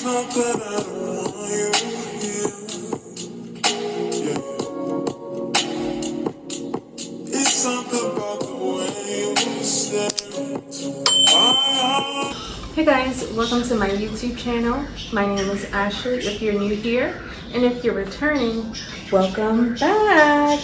not that I don't want you here. Yeah. It's something about the way you stare into my eyes. Hey guys, welcome to my YouTube channel. My name is Ashley if you're new here, and if you're returning, welcome back.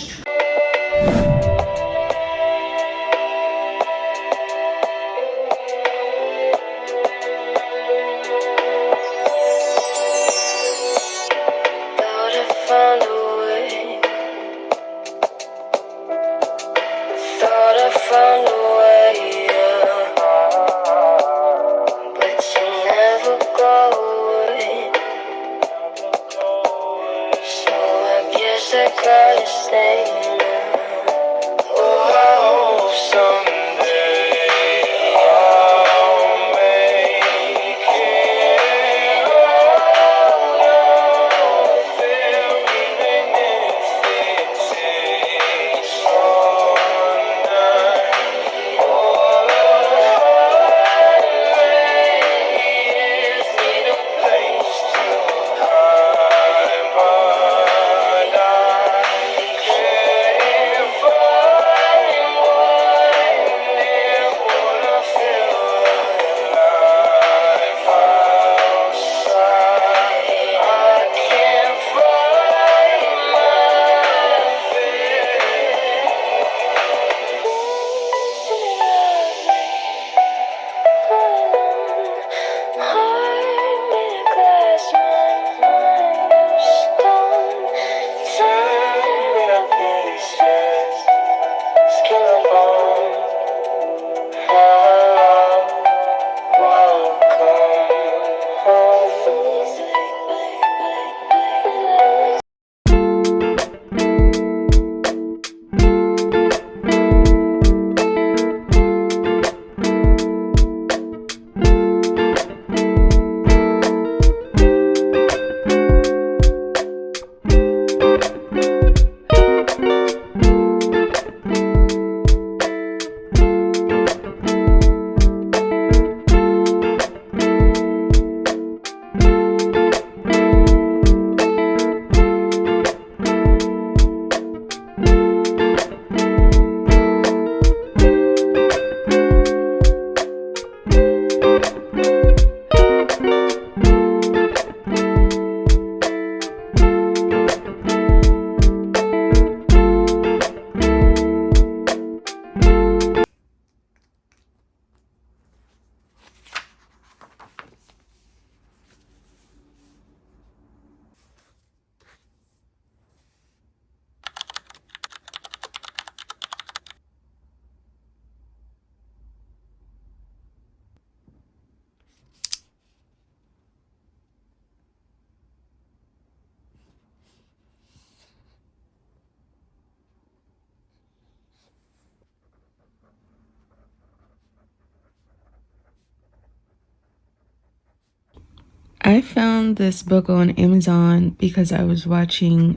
I found this book on Amazon because I was watching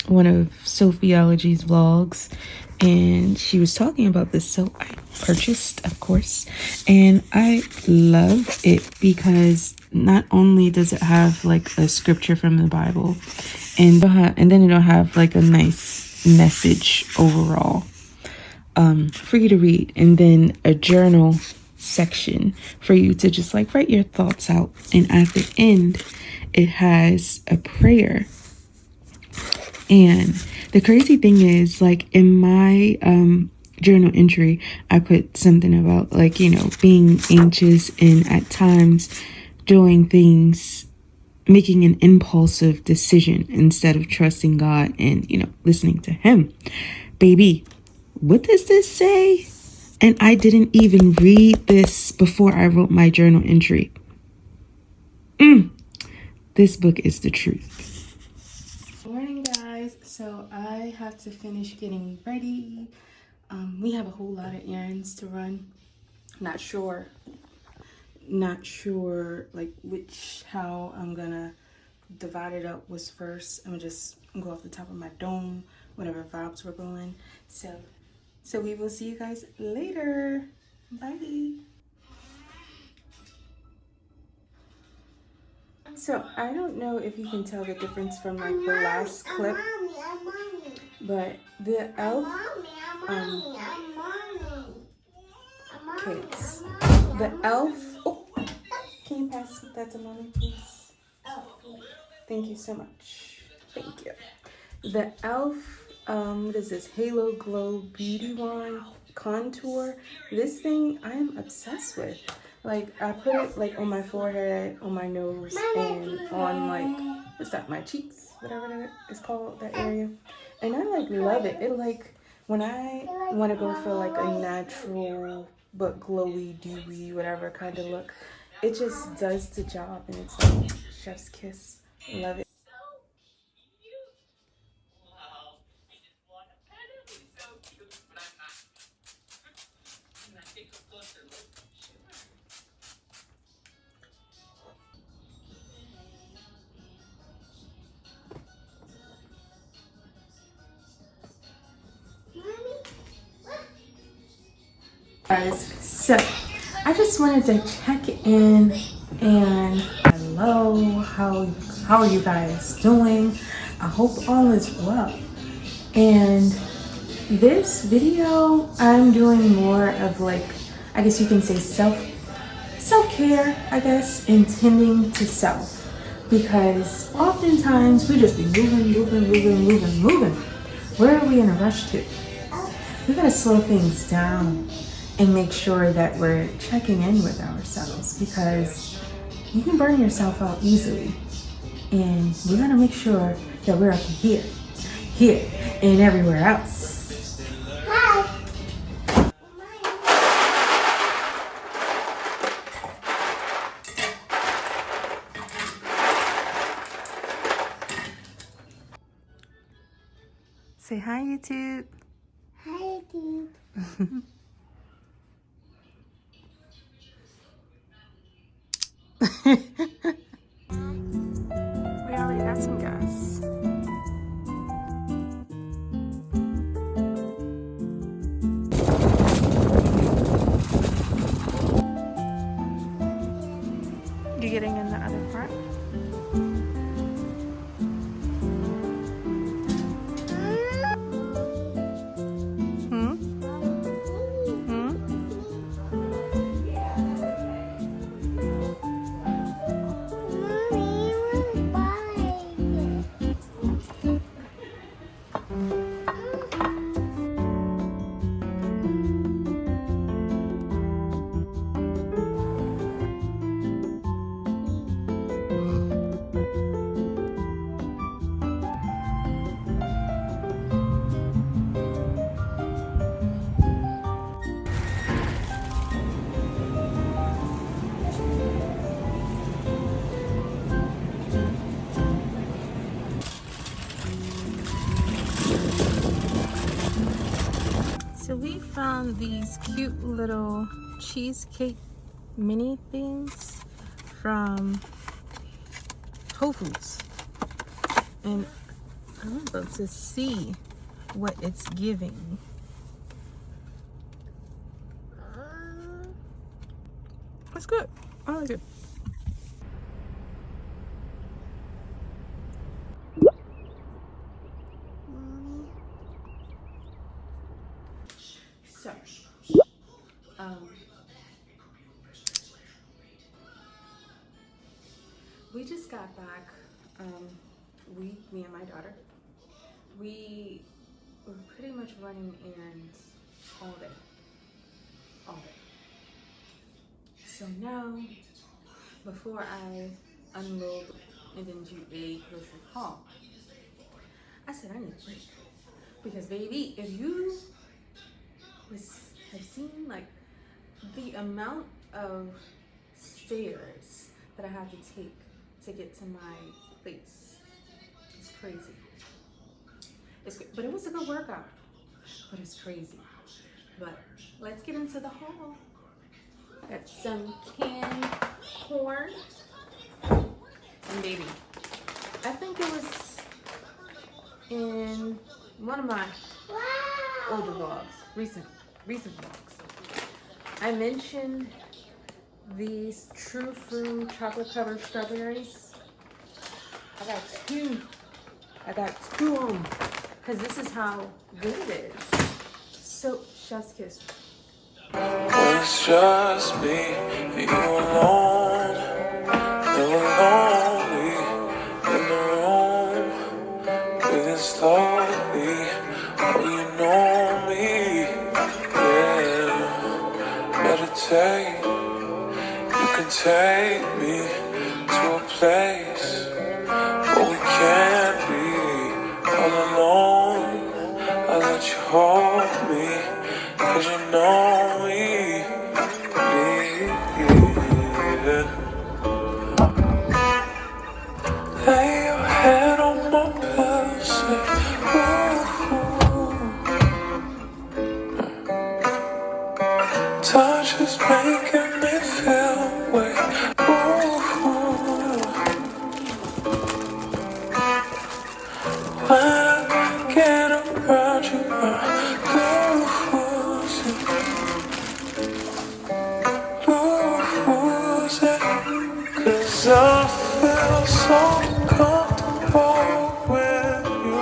one of Sophiology's vlogs, and she was talking about this, so I purchased, of course, and I love it because not only does it have like a scripture from the Bible, and then it'll have like a nice message overall for you to read, and then a journal section for you to just like write your thoughts out, and at the end it has a prayer. And the crazy thing is, like, in my journal entry, I put something about like, you know, being anxious and at times doing things, making an impulsive decision instead of trusting God and, you know, listening to him. Baby, what does this say? And I didn't even read this before I wrote my journal entry. This book is the truth. Morning, guys. So I have to finish getting ready. We have a whole lot of errands to run. Not sure like how I'm gonna divide it up was first. I'm gonna just go off the top of my dome, whatever vibes we're going. So we will see you guys later. Bye. So I don't know if you can tell the difference from like the last clip, but the elf kids, the elf. Oh, can you pass that to mommy, please? Thank you so much. Thank you. The elf. What is this? Halo Glow Beauty Wand Contour. This thing I'm obsessed with. Like I put it like on my forehead, on my nose, and on like what's that? My cheeks, whatever that is called, that area. And I like love it. It like when I want to go for like a natural but glowy, dewy, whatever kind of look, it just does the job, and it's like chef's kiss. Love it. Guys, so I just wanted to check in and hello, how are you guys doing? I hope all is well. And this video I'm doing more of like, I guess you can say self-care, I guess, and tending to self, because oftentimes we just be moving. Where are we in a rush to? We gotta slow things down and make sure that we're checking in with ourselves, because you can burn yourself out easily, and we gotta make sure that we're up here, and everywhere else. Hi. Say hi, YouTube. Hi, YouTube. We already got some gas. You getting in the other part? So we found these cute little cheesecake mini things from Whole Foods, and I'm about to see what it's giving. It's good. I like it. So, we just got back. Me and my daughter, we were pretty much running errands all day. So now, before I unload and then do a grocery haul, I said I need a break, because baby, if you have seen like the amount of stairs that I have to take to get to my place, it's crazy. But it was a good workout, but it's crazy. But let's get into the haul. Got some canned corn, and baby, I think it was in one of my older vlogs, recent vlogs, I mentioned these true fruit chocolate covered strawberries. I got two. I got two of them. Because this is how good it is. So, chef's kiss. When it's just me and you alone, feeling lonely in the room, breathing slowly. Oh, you know me, yeah. Meditate, you can take me to a place where we can't be all alone. I let you hold me, 'cause you know me, yeah. Lay your head on my pillow, say, ooh. Touch is making me feel way, ooh. When I get around you, I lose it. 'Cause I feel so comfortable with you.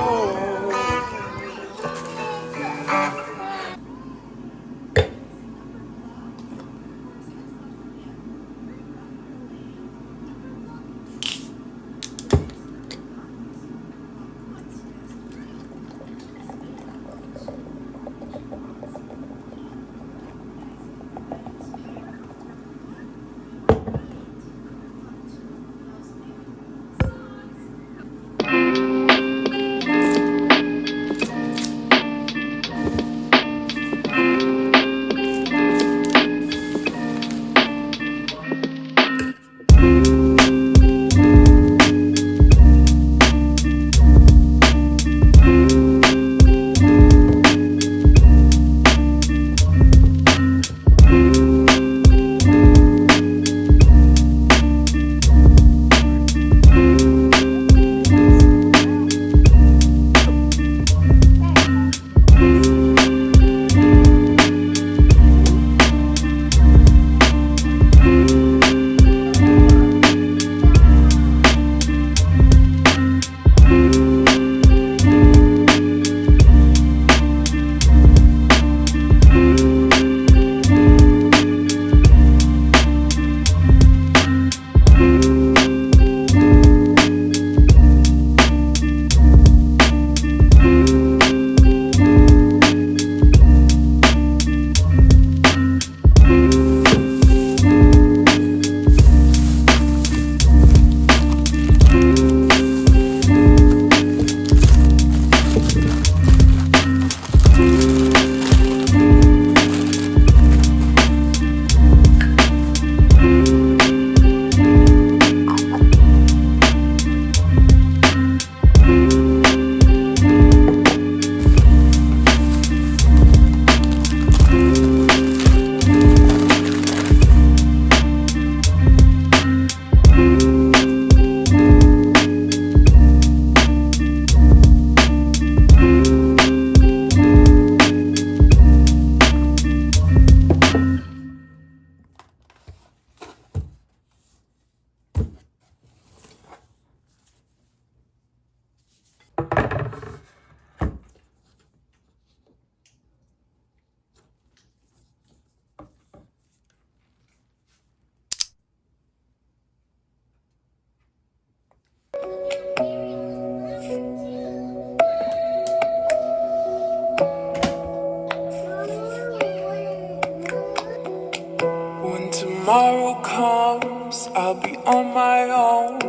When tomorrow comes, I'll be on my own,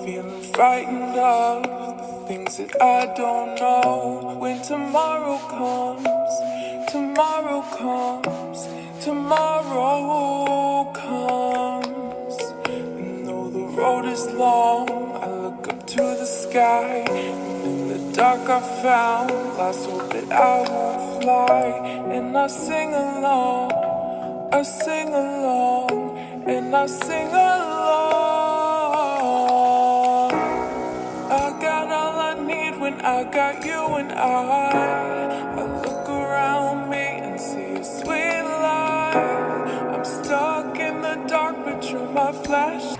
feeling frightened of the things that I don't know. When tomorrow comes, tomorrow comes, tomorrow comes. And though the road is long, I look up to the sky. And in the dark I found lost hope that I will fly. And I sing along, I sing along, and I sing along. I got all I need when I got you and I look around me and see a sweet life. I'm stuck in the dark, but you're my flashlight.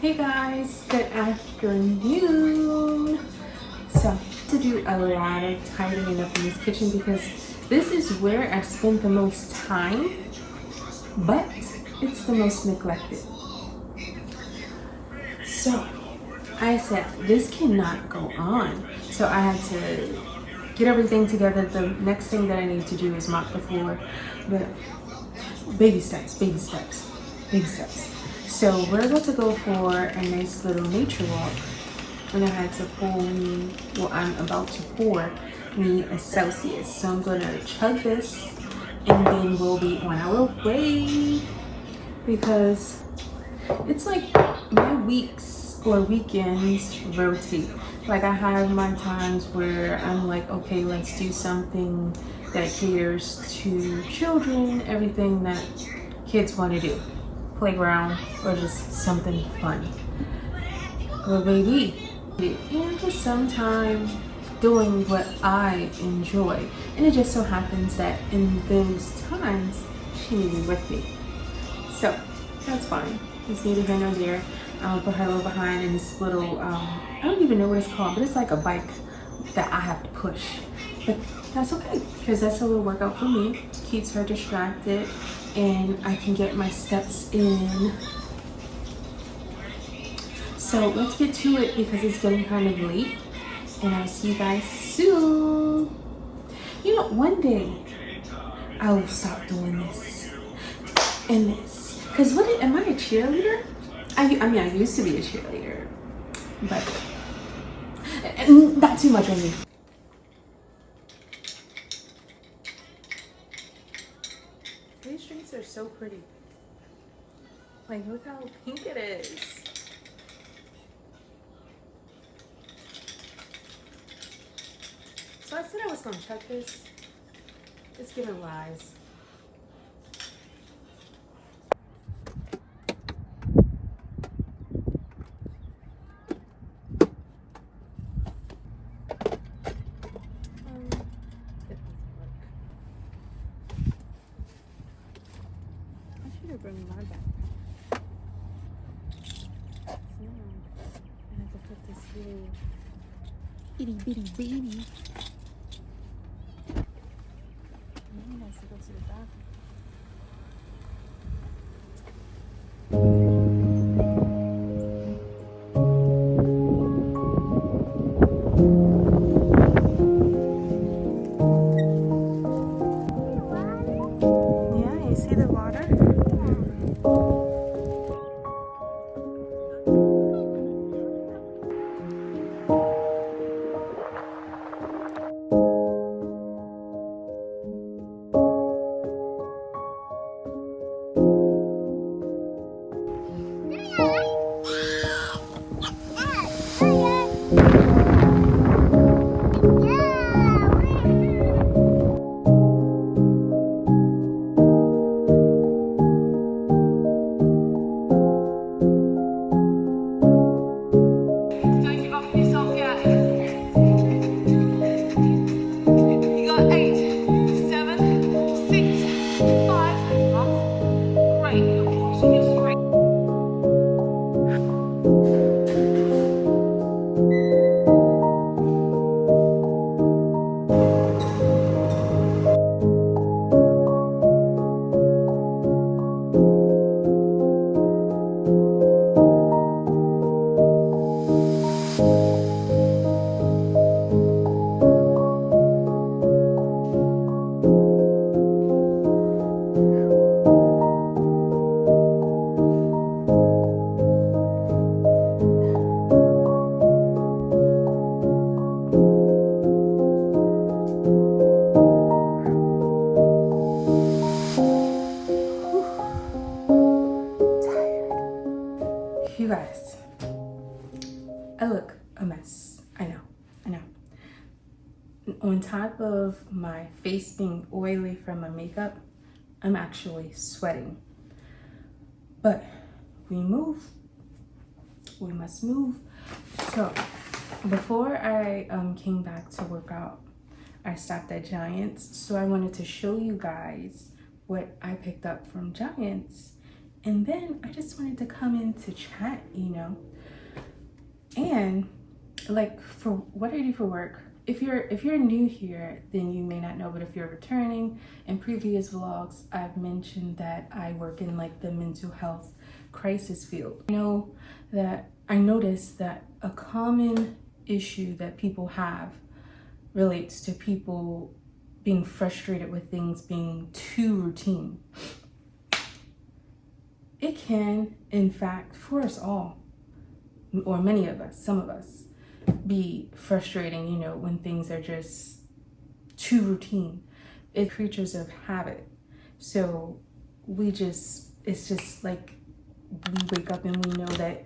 Hey guys, good afternoon. So to do a lot of tidying up in this kitchen because this is where I spend the most time, but it's the most neglected. So I said, this cannot go on. So I had to get everything together. The next thing that I need to do is mop the floor, but baby steps, baby steps, baby steps. So we're about to go for a nice little nature walk. And I had to I'm about to pour me a Celsius. So I'm gonna chug this and then we'll be on our way because it's like my weeks or weekends rotate. Like I have my times where I'm like, okay, let's do something that caters to children, everything that kids want to do. Playground or just something fun. Well, baby, and just sometime doing what I enjoy. And it just so happens that in those times, she needed with me. So that's fine. It's neither here nor there. I'll put her a little behind in this little, I don't even know what it's called, but it's like a bike that I have to push. But that's okay, because that's a little workout for me. Keeps her distracted, and I can get my steps in. So let's get to it because it's getting kind of late, and I'll see you guys soon. You know, one day I will stop doing this and this. Because am I a cheerleader? I mean, I used to be a cheerleader, but not too much on me. These streets are so pretty. Like, look how pink it is. So I said I was gonna check this. It's giving lies. Bring my back. I have to put this little itty bitty baby. He wants to go to the bathroom. Yeah, you see the water? You guys, I look a mess. I know. On top of my face being oily from my makeup, I'm actually sweating. But we must move. So before I came back to work out, I stopped at Giants. So I wanted to show you guys what I picked up from Giants. And then I just wanted to come in to chat, and like, for what I do for work. If you're new here, then you may not know, but if you're returning, in previous vlogs, I've mentioned that I work in like the mental health crisis field. I noticed that a common issue that people have relates to people being frustrated with things being too routine. It can, in fact, for us all, or many of us, some of us, be frustrating, when things are just too routine. It's creatures of habit. So it's just like we wake up and we know that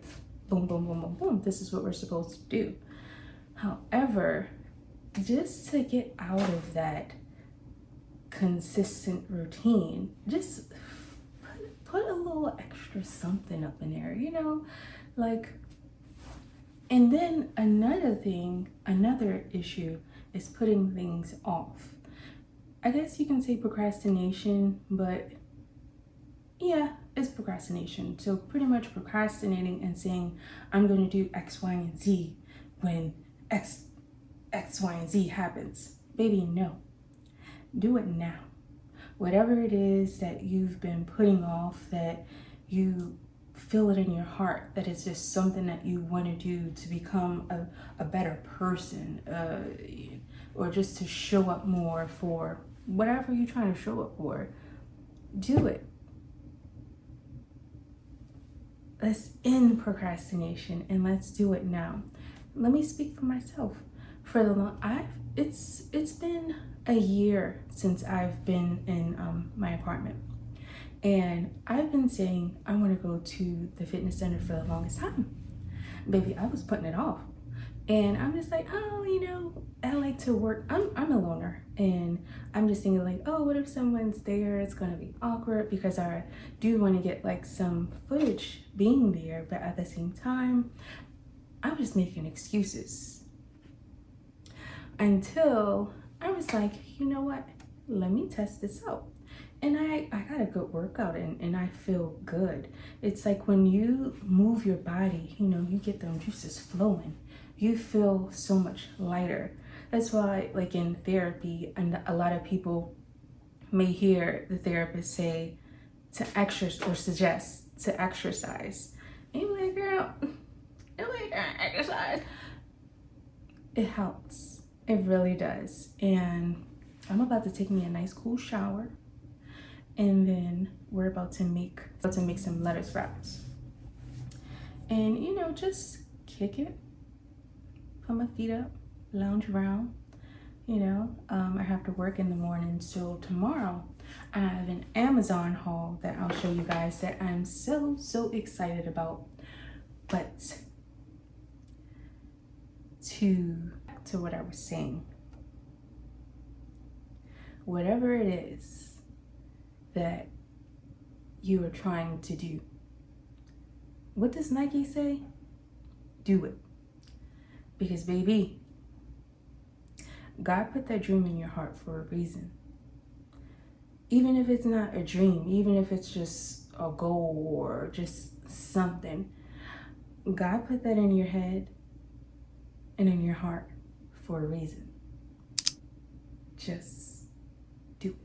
boom, boom, boom, boom, boom, this is what we're supposed to do. However, just to get out of that consistent routine, just put a little extra something up in there, and then another issue is putting things off. I guess you can say procrastination, but yeah, it's procrastination. So pretty much procrastinating and saying, I'm going to do X, Y, and Z when X, Y, and Z happens. Baby, no. Do it now. Whatever it is that you've been putting off, that you feel it in your heart, that it's just something that you want to do to become a better person, or just to show up more for whatever you're trying to show up for, do it. Let's end procrastination and let's do it now. Let me speak for myself. It's been a year since I've been in my apartment. And I've been saying I want to go to the fitness center for the longest time. Baby, I was putting it off. And I'm just like, I like to work. I'm a loner. And I'm just thinking like, oh, what if someone's there? It's going to be awkward, because I do want to get like some footage being there. But at the same time, I was making excuses. Until I was like, you know what? Let me test this out. And I got a good workout and I feel good. It's like when you move your body, you get them juices flowing. You feel so much lighter. That's why, like in therapy, and a lot of people may hear the therapist say to exercise or suggest to exercise. And you're like, girl, nobody trying to exercise. It helps. It really does. And I'm about to take me a nice cool shower. And then we're about to make some lettuce wraps. And just kick it, put my feet up, lounge around. I have to work in the morning, so tomorrow I have an Amazon haul that I'll show you guys that I'm so excited about. But to what I was saying, whatever it is that you are trying to do, what does Nike say? Do it. Because baby, God put that dream in your heart for a reason. Even if it's not a dream, even if it's just a goal or just something, God put that in your head and in your heart for a reason. Just do it.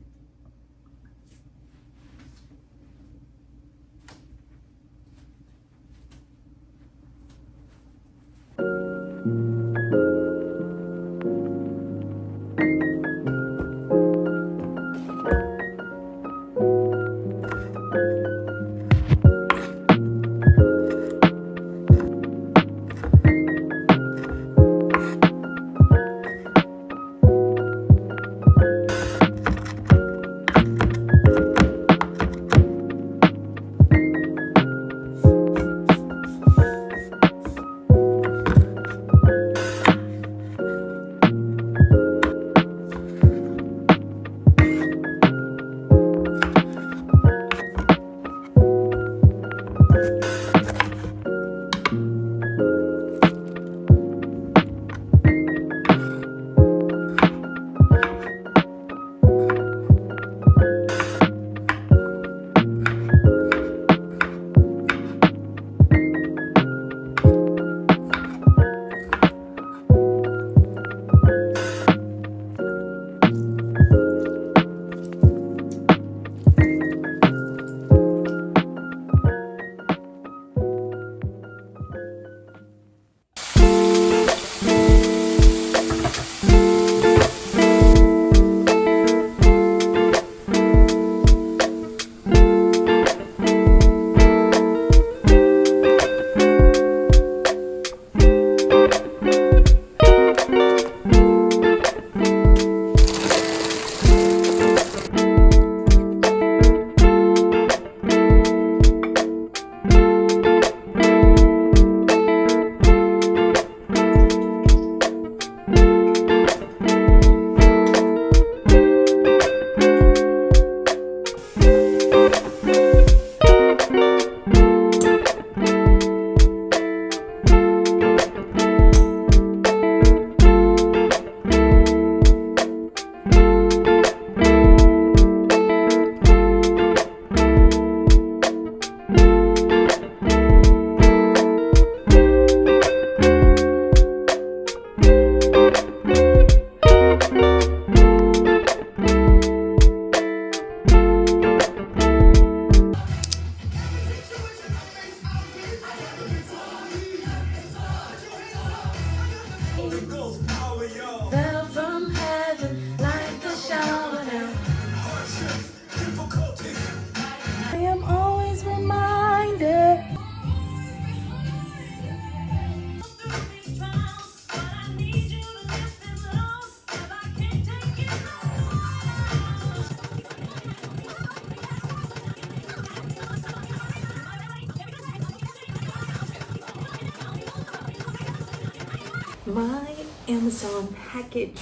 My Amazon package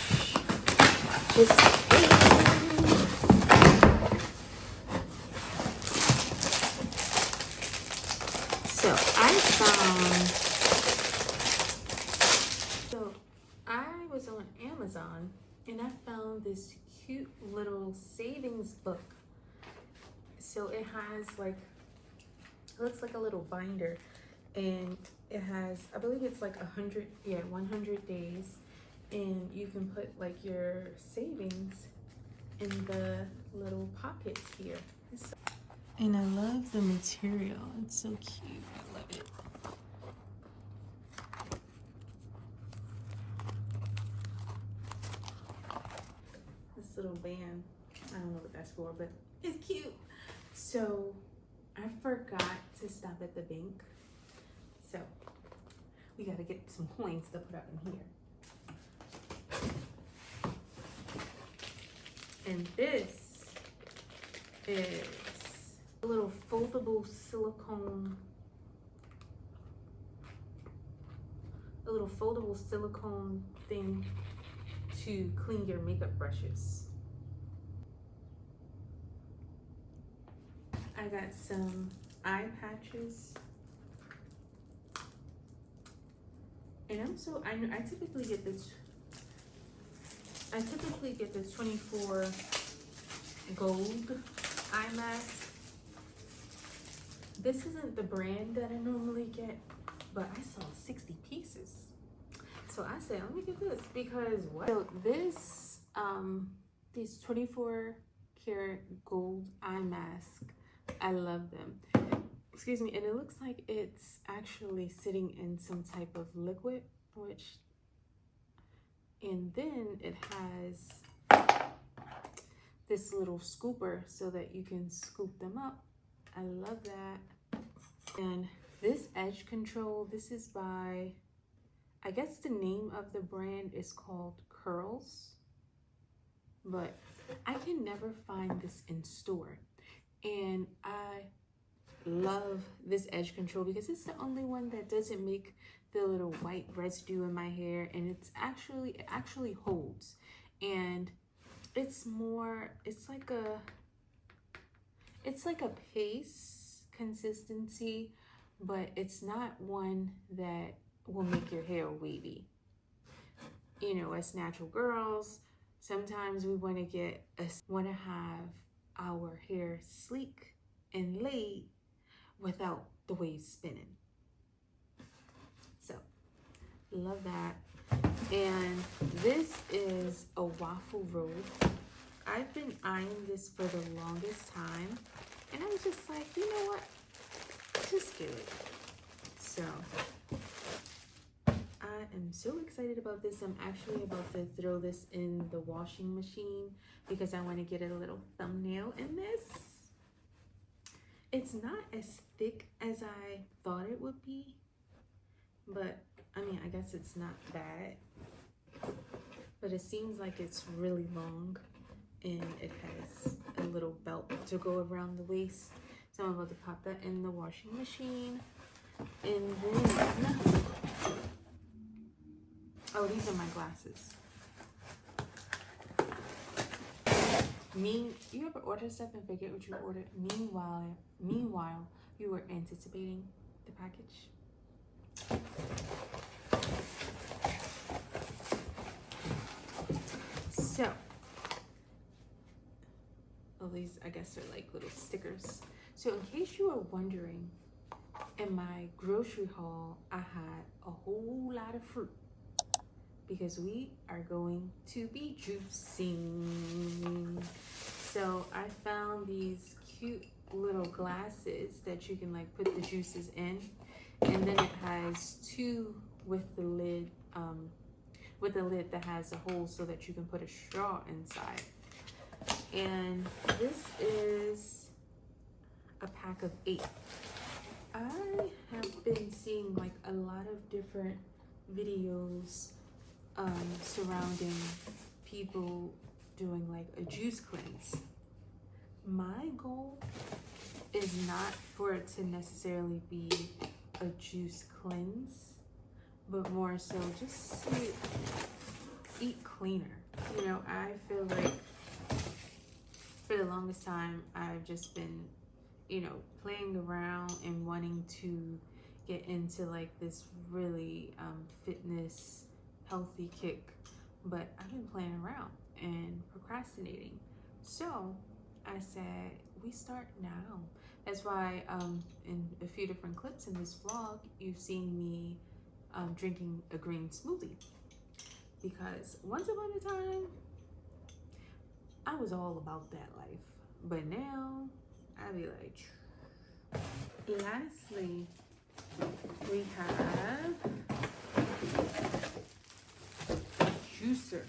just came. So I was on Amazon and I found this cute little savings book. So it has like, it looks like a little binder, and it has, I believe it's like 100 days, and you can put like your savings in the little pockets here. And I love the material. It's so cute. I love it. This little band, I don't know what that's for, but it's cute. So I forgot to stop at the bank. So we got to get some coins to put up in here. And this is a little foldable silicone thing to clean your makeup brushes. I got some eye patches. And I typically get this 24 gold eye mask. This isn't the brand that I normally get, but I saw 60 pieces. So I said, let me get this because what? So this, these 24 karat gold eye mask, I love them. Excuse me, and it looks like it's actually sitting in some type of liquid, and then it has this little scooper so that you can scoop them up. I love that. And this edge control, this is by, I guess the name of the brand is called Curls, but I can never find this in store. And I love this edge control because it's the only one that doesn't make the little white residue in my hair, and it actually holds, and it's like a paste consistency, but it's not one that will make your hair wavy. You know, as natural girls, sometimes we want to have our hair sleek and laid without the waves spinning. So love that. And this is a waffle roll. I've been eyeing this for the longest time, and I was just like, you know what, just do it. So I am so excited about this. I'm actually about to throw this in the washing machine because I want to get a little thumbnail in this. It's not as thick as I thought it would be, but I mean, I guess it's not bad. But it seems like it's really long, and it has a little belt to go around the waist. So I'm about to pop that in the washing machine. And then, oh, these are my glasses. You ever order stuff and forget what you ordered? Meanwhile, you were anticipating the package. So, these, I guess, are like little stickers. So in case you were wondering, in my grocery haul, I had a whole lot of fruit because we are going to be juicing. So I found these cute little glasses that you can like put the juices in, and then it has two with the lid that has a hole so that you can put a straw inside. And this is a pack of 8. I have been seeing like a lot of different videos surrounding people doing like a juice cleanse. My goal is not for it to necessarily be a juice cleanse, but more so just to eat cleaner. You know, I feel like for the longest time I've just been, you know, playing around and wanting to get into like this really fitness healthy kick, but I've been playing around and procrastinating. So I said we start now. That's why in a few different clips in this vlog you've seen me drinking a green smoothie, because once upon a time I was all about that life, but now I be like. Lastly, we have juicer.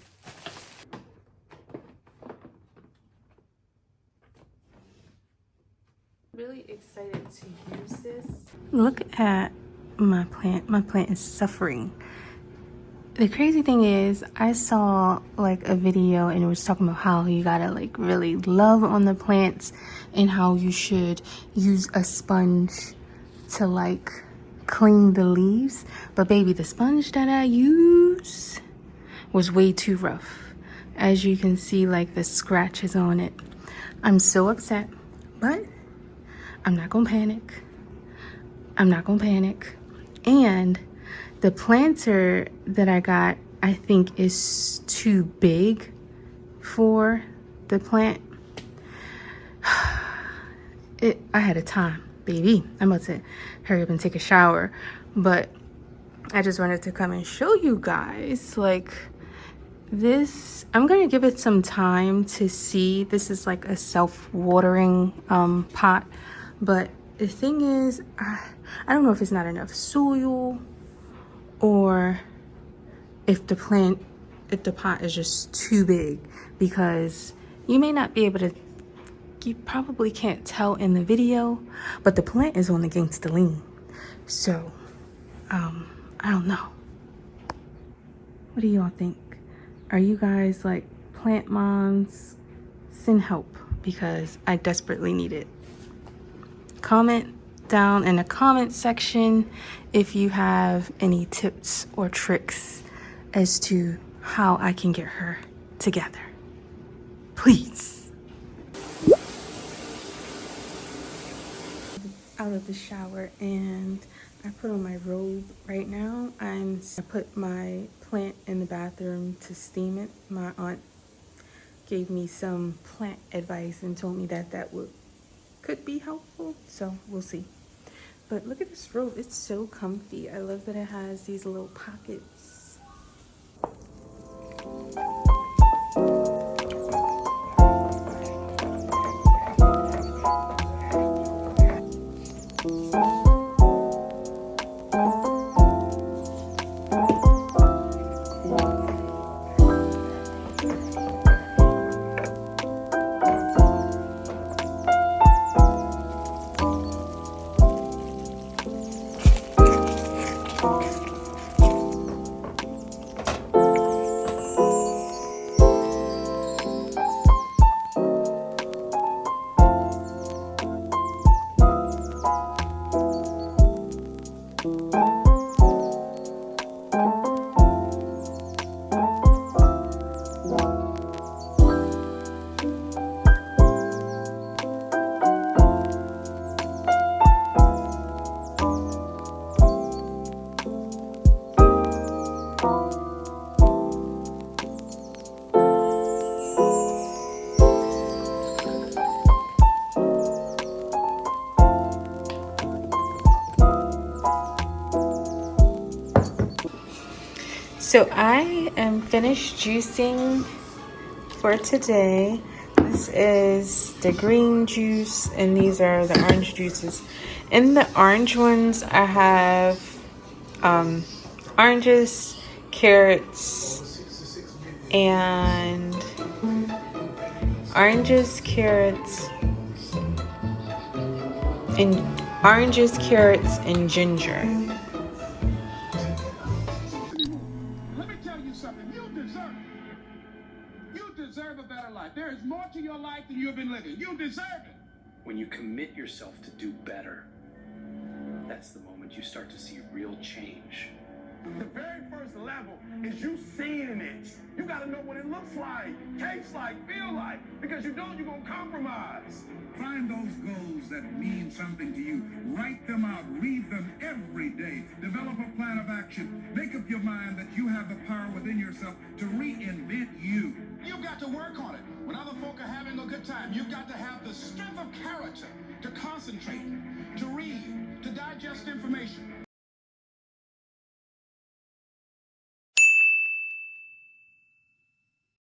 Really excited to use this. Look at my plant. My plant is suffering. The crazy thing is, I saw like a video and it was talking about how you gotta like really love on the plants and how you should use a sponge to like clean the leaves. But baby, the sponge that I use was way too rough. As you can see, like the scratches on it. I'm so upset, but I'm not gonna panic. I'm not gonna panic. And the planter that I got, I think is too big for the plant. I had a time, baby. I'm about to hurry up and take a shower, but I just wanted to come and show you guys like this. I'm gonna give it some time to see. This is like a self-watering pot, but the thing is, I don't know if it's not enough soil or if the pot is just too big, because you may not be able to, you probably can't tell in the video, but the plant is on the gangsta lean. So I don't know. What do y'all think? Are you guys like plant moms? Send help, because I desperately need it. Comment down in the comment section if you have any tips or tricks as to how I can get her together. Please. Out of the shower and I put on my robe right now. I put my plant in the bathroom to steam it. My aunt gave me some plant advice and told me that could be helpful, so we'll see. But look at this robe, it's so comfy. I love that it has these little pockets. So I am finished juicing for today. This is the green juice and these are the orange juices. In the orange ones I have oranges, carrots, and ginger. Let me tell you something. You deserve it. You deserve a better life. There is more to your life than you've been living. You deserve it. When you commit yourself to do better, that's the moment you start to see real change. The very first level is you seeing it. You got to know what it looks like, tastes like, feel like, because you don't, you're going to compromise. Find those goals that mean something to you. Write them out. Read them every day. Develop a plan of action. Make up your mind that you have the power within yourself to reinvent you. You've got to work on it. When other folk are having a good time, you've got to have the strength of character to concentrate, to read, to digest information.